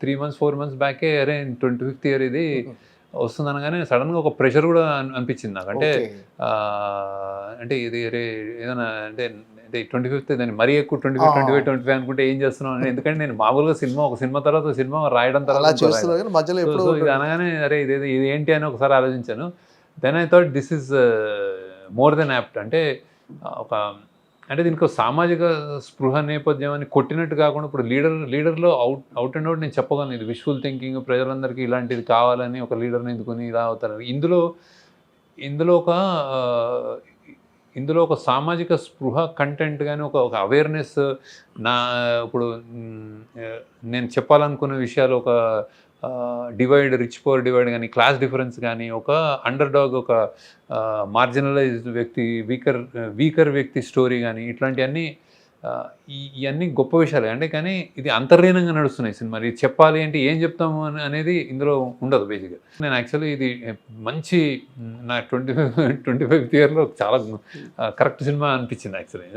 3 months 4 months బ్యాకే అరే 25th year ఇది వస్తుంది అనగానే సడన్గా ఒక ప్రెషర్ కూడా అనిపించింది నాకు. అంటే ఓకే. అంటే ఇది అరే ఏదైనా అంటే అంటే 25th దాన్ని మరీ ఎక్కువ 25 అనుకుంటే ఏం చేస్తున్నాం అని. ఎందుకంటే నేను మామూలుగా ఒక సినిమా తర్వాత సినిమా రాయడం అలా తర్వాత చూస్తున్నా కానీ మధ్యలో ఎప్పుడో సో ఇది అనగానే అరే ఇది ఏంటి అని ఒకసారి ఆలోచించాను. Then I thought this is more than apt. అంటే ఒక అంటే దీనికి ఒక సామాజిక స్పృహ నేపథ్యం అని కొట్టినట్టు కాకుండా ఇప్పుడు లీడర్లో అవుట్ అండ్ అవుట్ నేను చెప్పగలను. ఇది విష్ఫుల్ థింకింగ్, ప్రజలందరికీ ఇలాంటిది కావాలని ఒక లీడర్ని ఎందుకుని ఇలా అవుతారు. ఇందులో ఒక సామాజిక స్పృహ కంటెంట్ కానీ ఒక అవేర్నెస్ నా ఇప్పుడు నేను చెప్పాలనుకున్న విషయాలు ఒక రిచ్ పూర్ డివైడ్ కానీ, క్లాస్ డిఫరెన్స్ కానీ, ఒక అండర్ డాగ్, ఒక మార్జినలైజ్డ్ వ్యక్తి, వీకర్ వ్యక్తి స్టోరీ కానీ, ఇట్లాంటివన్నీ ఇవన్నీ గొప్ప విషయాలే. అంటే కానీ ఇది అంతర్లీనంగా నడుస్తున్నాయి సినిమా. ఇది చెప్పాలి అంటే ఏం చెప్తాము అనేది ఇందులో ఉండదు బేసిక్గా. నేను యాక్చువల్లీ ఇది మంచి నా 25th ఇయర్లో చాలా కరెక్ట్ సినిమా అనిపించింది యాక్చువల్లీ.